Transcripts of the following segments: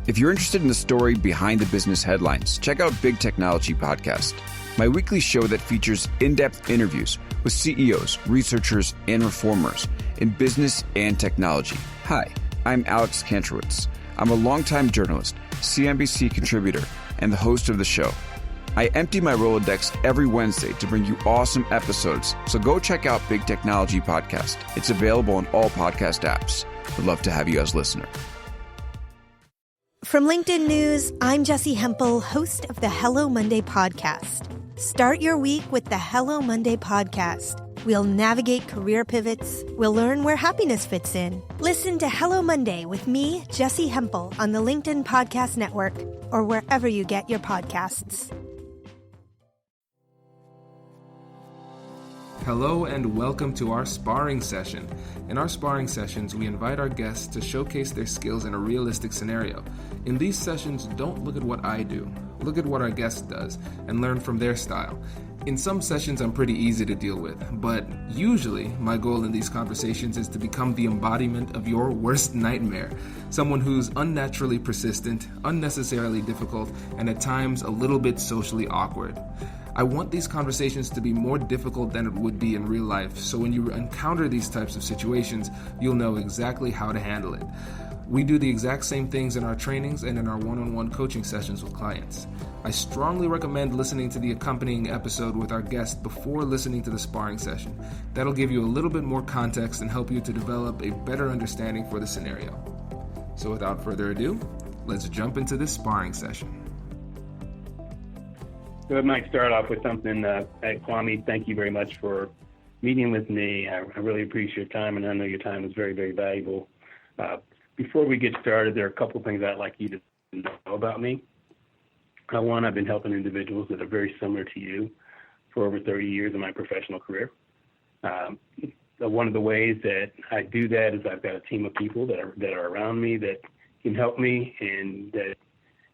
If you're interested in the story behind the business headlines, check out Big Technology Podcast, my weekly show that features in-depth interviews with CEOs, researchers, and reformers in business and technology. Hi, I'm Alex Kantrowitz. I'm a longtime journalist, CNBC contributor, and the host of the show. I empty my Rolodex every Wednesday to bring you awesome episodes, so go check out Big Technology Podcast. It's available on all podcast apps. Would love to have you as a listener. From LinkedIn News, I'm Jessie Hempel, host of the Hello Monday podcast. Start your week with the Hello Monday podcast. We'll navigate career pivots. We'll learn where happiness fits in. Listen to Hello Monday with me, Jessie Hempel, on the LinkedIn Podcast Network or wherever you get your podcasts. Hello and welcome to our sparring session. In our sparring sessions, we invite our guests to showcase their skills in a realistic scenario. In these sessions, don't look at what I do. Look at what our guest does and learn from their style. In some sessions, I'm pretty easy to deal with, but usually my goal in these conversations is to become the embodiment of your worst nightmare. Someone who's unnaturally persistent, unnecessarily difficult, and at times a little bit socially awkward. I want these conversations to be more difficult than it would be in real life, so when you encounter these types of situations, you'll know exactly how to handle it. We do the exact same things in our trainings and in our one-on-one coaching sessions with clients. I strongly recommend listening to the accompanying episode with our guest before listening to the sparring session. That'll give you a little bit more context and help you to develop a better understanding for the scenario. So without further ado, let's jump into this sparring session. So I might start off with something. Kwame, thank you very much for meeting with me. I really appreciate your time, and I know your time is very, very valuable. Before we get started, there are a couple of things I'd like you to know about me. One, I've been helping individuals that are very similar to you for over 30 years in my professional career. One of the ways that I do that is I've got a team of people that are around me that can help me and that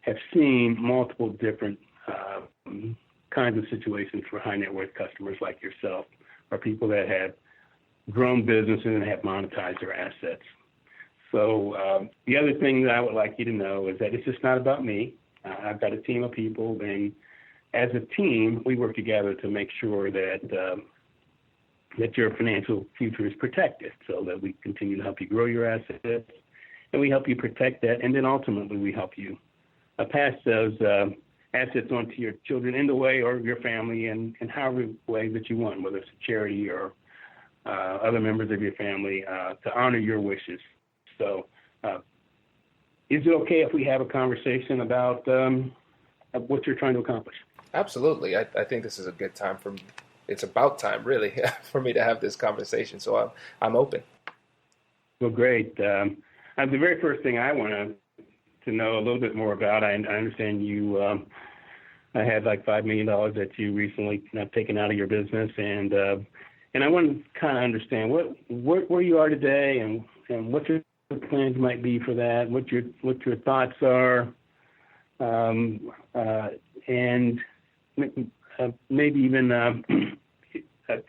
have seen multiple different kinds of situations for high net worth customers like yourself, or people that have grown businesses and have monetized their assets. So the other thing that I would like you to know is that it's just not about me. I've got a team of people, and as a team, we work together to make sure that that your financial future is protected, so that we continue to help you grow your assets, and we help you protect that, and then ultimately we help you pass those assets on to your children in the way, or your family in however way that you want, whether it's a charity or other members of your family, to honor your wishes. So is it okay if we have a conversation about what you're trying to accomplish? Absolutely. I think this is a good time it's about time, really, for me to have this conversation. So I'm open. Well, great. The very first thing I want to know a little bit more about, I understand you had like $5 million that you recently taken out of your business, and I want to kind of understand where you are today and what your plans might be for that, what your thoughts are, and maybe even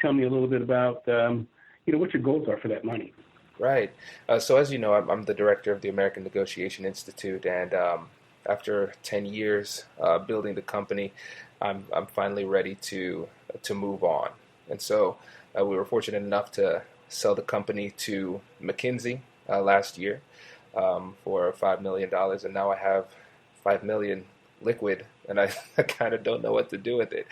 tell me a little bit about what your goals are for that money. Right. So as you know, I'm the director of the American Negotiation Institute, and after 10 years building the company, I'm finally ready to move on. And so we were fortunate enough to sell the company to McKinsey last year for $5 million, and now I have $5 million liquid, and I kind of don't know what to do with it.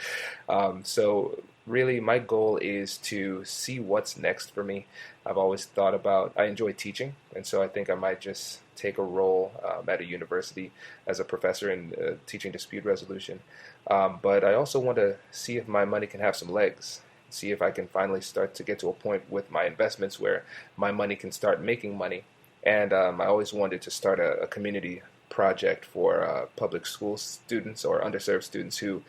So really, my goal is to see what's next for me. I've always thought I enjoy teaching, and so I think I might just take a role at a university as a professor in teaching dispute resolution. But I also want to see if my money can have some legs, see if I can finally start to get to a point with my investments where my money can start making money. And I always wanted to start a community project for public school students or underserved students who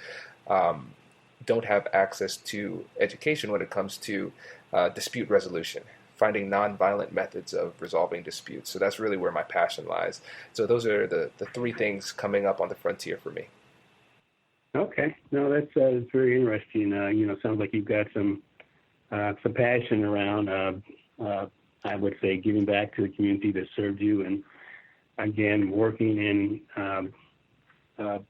don't have access to education when it comes to dispute resolution, finding nonviolent methods of resolving disputes. So that's really where my passion lies. So those are the three things coming up on the frontier for me. Okay. No, that's very interesting. Sounds like you've got some passion around, I would say, giving back to the community that served you. And again, working in the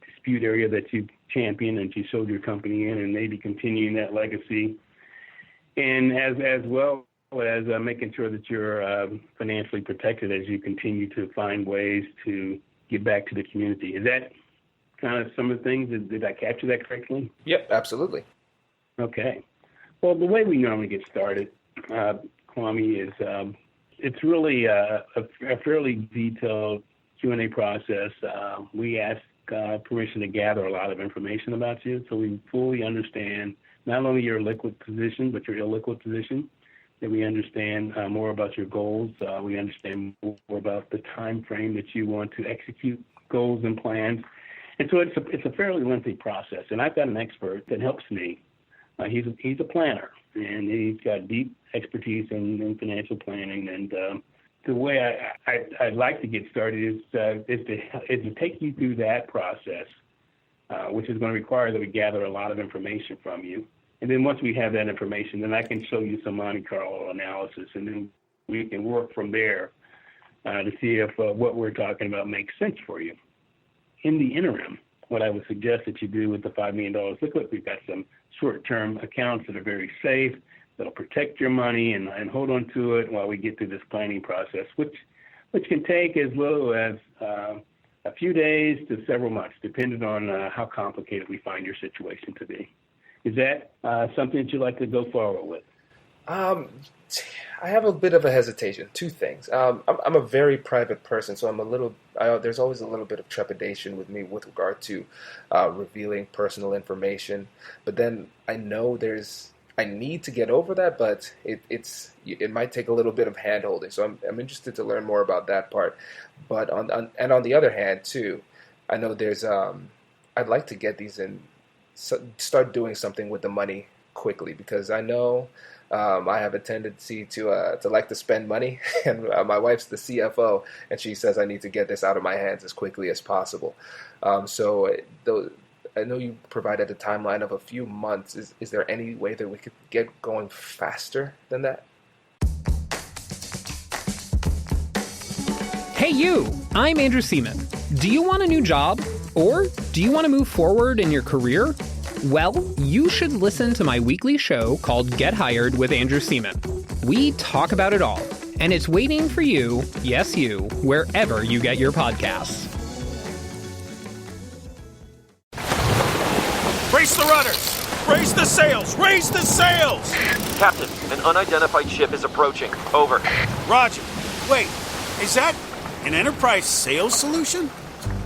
dispute area that you champion and you sold your company in, and maybe continuing that legacy, and as well as making sure that you're financially protected as you continue to find ways to give back to the community. Is that kind of some of the things? Did I capture that correctly? Yep, absolutely. Okay. Well, the way we normally get started, Kwame, is it's really a fairly detailed Q&A process. We ask permission to gather a lot of information about you, so we fully understand not only your liquid position, but your illiquid position, that we understand more about your goals. We understand more about the time frame that you want to execute goals and plans. And so it's a fairly lengthy process. And I've got an expert that helps me. He's a planner, and he's got deep expertise in financial planning. And the way I'd like to get started is to take you through that process, which is going to require that we gather a lot of information from you. And then once we have that information, then I can show you some Monte Carlo analysis, and then we can work from there to see if what we're talking about makes sense for you. In the interim, what I would suggest that you do with the $5 million liquid, we've got some short-term accounts that are very safe, that'll protect your money and hold on to it while we get through this planning process, which can take as little as a few days to several months, depending on how complicated we find your situation to be. Is that something that you'd like to go forward with? I have a bit of a hesitation. Two things. I'm a very private person, so there's always a little bit of trepidation with me with regard to revealing personal information. But then I know I need to get over that, but it might take a little bit of hand-holding. So I'm interested to learn more about that part. But on the other hand, too, I know I'd like to get these in, start doing something with the money quickly, because I know I have a tendency to like to spend money, and my wife's the CFO, and she says I need to get this out of my hands as quickly as possible. So I know you provided a timeline of a few months. Is there any way that we could get going faster than that? Hey you, I'm Andrew Seaman. Do you want a new job? Or do you want to move forward in your career? Well, you should listen to my weekly show called Get Hired with Andrew Seaman. We talk about it all, and it's waiting for you, yes you, wherever you get your podcasts. Brace the rudders! Raise the sails! Raise the sails! Captain, an unidentified ship is approaching. Over. Roger. Wait, is that an enterprise sales solution?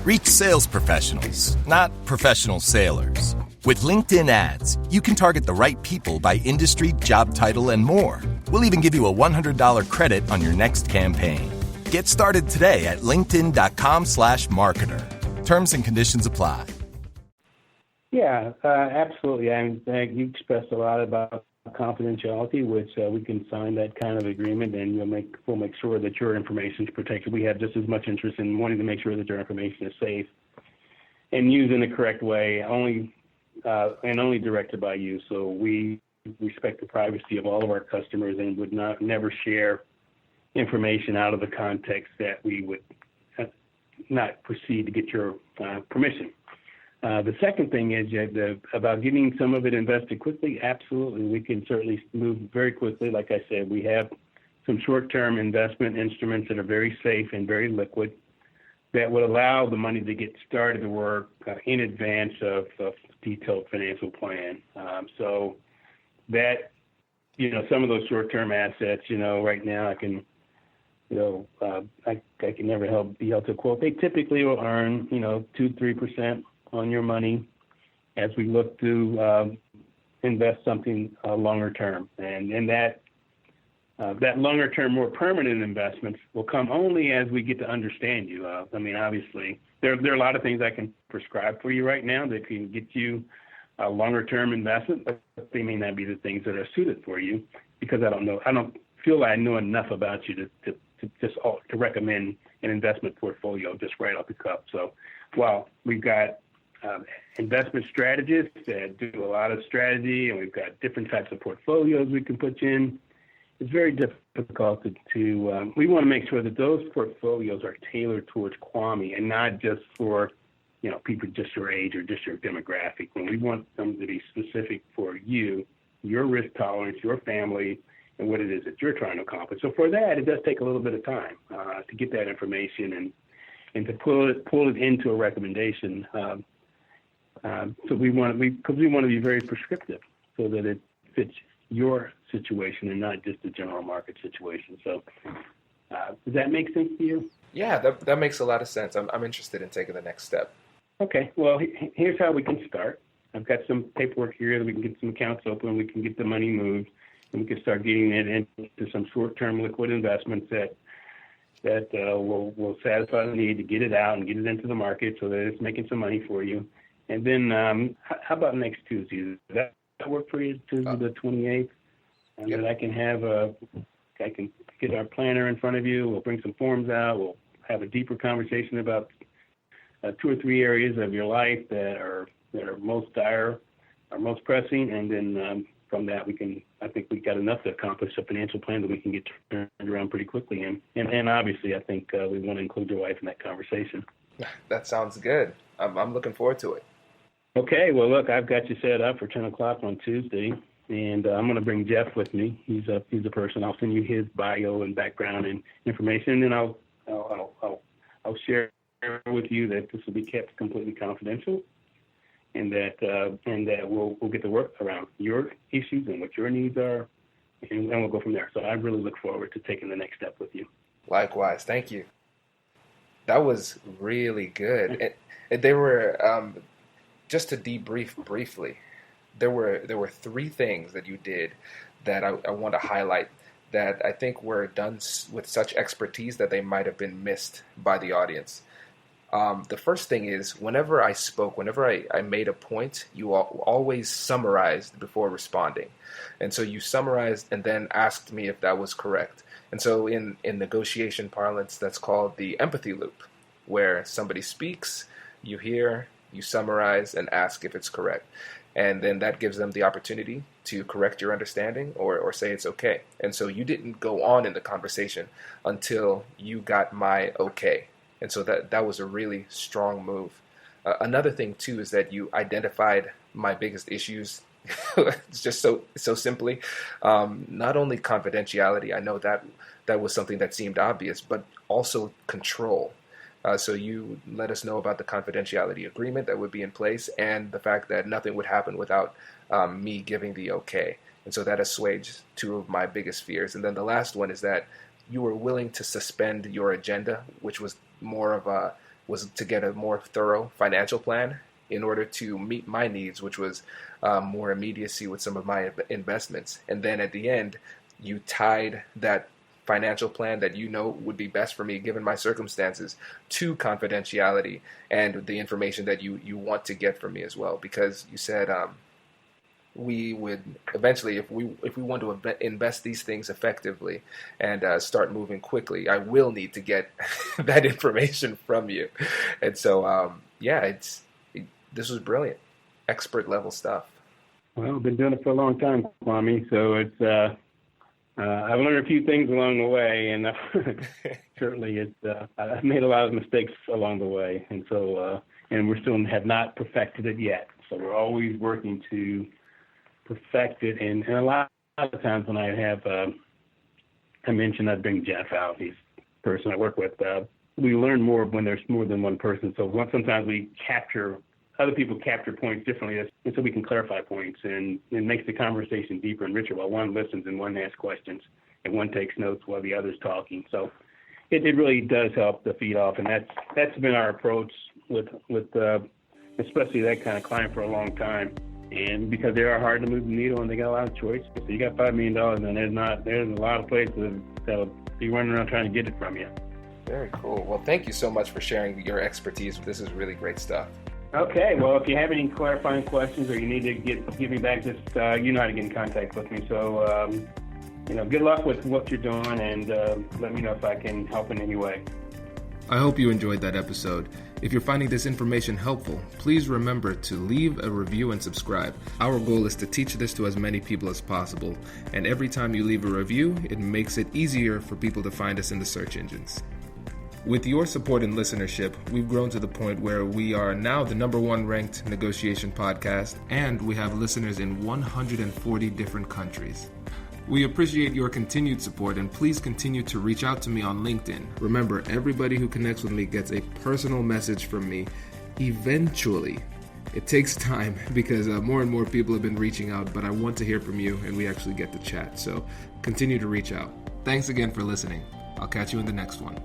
Reach sales professionals, not professional sailors. With LinkedIn ads, you can target the right people by industry, job title, and more. We'll even give you a $100 credit on your next campaign. Get started today at linkedin.com/marketer. Terms and conditions apply. Yeah, absolutely. You expressed a lot about confidentiality, which we can sign that kind of agreement, and we'll make sure that your information is protected. We have just as much interest in wanting to make sure that your information is safe and used in the correct way, only directed by you. So we respect the privacy of all of our customers and would never share information out of the context that we would not proceed to get your permission. The second thing is about getting some of it invested quickly. Absolutely, we can certainly move very quickly. Like I said, we have some short-term investment instruments that are very safe and very liquid that would allow the money to get started to work in advance of detailed financial plan. So that, some of those short-term assets, right now I can, I can never be held to quote. They typically will earn, 2-3% on your money as we look to invest something longer term. And that longer term, more permanent investments will come only as we get to understand you. Obviously, there are a lot of things I can prescribe for you right now that can get you a longer term investment, but they may not be the things that are suited for you, because I don't feel like I know enough about you to recommend an investment portfolio just right off the cuff. So while we've got investment strategists that do a lot of strategy, and we've got different types of portfolios we can put you in, it's very difficult to we want to make sure that those portfolios are tailored towards Kwame and not just for, people just your age or just your demographic. When we want them to be specific for you, your risk tolerance, your family, and what it is that you're trying to accomplish. So for that, it does take a little bit of time to get that information and to pull it into a recommendation. So we want to be very prescriptive so that it fits your situation and not just the general market situation. So does that make sense to you? Yeah, that makes a lot of sense. I'm interested in taking the next step. Okay, well, here's how we can start. I've got some paperwork here that we can get some accounts open, we can get the money moved, and we can start getting it into some short-term liquid investments that will satisfy the need to get it out and get it into the market so that it's making some money for you. And then how about next Tuesday? Does that work for you, Tuesday the 28th? And yep. then I can get our planner in front of you. We'll bring some forms out. We'll have a deeper conversation about 2 or 3 areas of your life that are most dire, or most pressing, and then from that I think we've got enough to accomplish a financial plan that we can get turned around pretty quickly. And obviously, I think we want to include your wife in that conversation. That sounds good. I'm looking forward to it. Okay, well, look, I've got you set up for 10 o'clock on Tuesday, and I'm going to bring Jeff with me. He's a person. I'll send you his bio and background and information, and then I'll share with you that this will be kept completely confidential, and that we'll get to work around your issues and what your needs are, and then we'll go from there. So I really look forward to taking the next step with you. Likewise, thank you. That was really good. And they were just to debrief briefly. There were 3 things that you did that I want to highlight that I think were done with such expertise that they might have been missed by the audience. The first thing is, whenever I spoke, whenever I made a point, you always summarized before responding. And so you summarized and then asked me if that was correct. And so in negotiation parlance, that's called the empathy loop, where somebody speaks, you hear, you summarize, and ask if it's correct. And then that gives them the opportunity to correct your understanding or say it's okay. And so you didn't go on in the conversation until you got my okay. And so that was a really strong move. Another thing, too, is that you identified my biggest issues just so simply. Not only confidentiality, I know that was something that seemed obvious, but also control. So you let us know about the confidentiality agreement that would be in place and the fact that nothing would happen without me giving the okay. And so that assuaged 2 of my biggest fears. And then the last one is that you were willing to suspend your agenda, which was was to get a more thorough financial plan in order to meet my needs, which was more immediacy with some of my investments. And then at the end, you tied that financial plan that would be best for me given my circumstances to confidentiality and the information that you want to get from me as well, because you said we would eventually, if we want to invest these things effectively and start moving quickly, I will need to get that information from you. And so this was brilliant, expert level stuff. Well, I've been doing it for a long time, Kwame, so it's I've learned a few things along the way, and certainly I've made a lot of mistakes along the way, and so and we still have not perfected it yet. So we're always working to perfect it, and a lot of times when I have I mentioned I'd bring Jeff out. He's the person I work with. We learn more when there's more than one person. So sometimes other people capture points differently, and so we can clarify points, and it makes the conversation deeper and richer while one listens and one asks questions and one takes notes while the other's talking. So it really does help to feed off, and that's been our approach with especially that kind of client for a long time. And because they are hard to move the needle and they got a lot of choice. So you got $5 million, and there's a lot of places that'll be running around trying to get it from you. Very cool. Well, thank you so much for sharing your expertise. This is really great stuff. Okay. Well, if you have any clarifying questions or you need to give me back, just you know how to get in contact with me. So, good luck with what you're doing, and let me know if I can help in any way. I hope you enjoyed that episode. If you're finding this information helpful, please remember to leave a review and subscribe. Our goal is to teach this to as many people as possible, and every time you leave a review, it makes it easier for people to find us in the search engines. With your support and listenership, we've grown to the point where we are now the #1 ranked negotiation podcast, and we have listeners in 140 different countries. We appreciate your continued support, and please continue to reach out to me on LinkedIn. Remember, everybody who connects with me gets a personal message from me eventually. It takes time because more and more people have been reaching out, but I want to hear from you and we actually get to chat. So continue to reach out. Thanks again for listening. I'll catch you in the next one.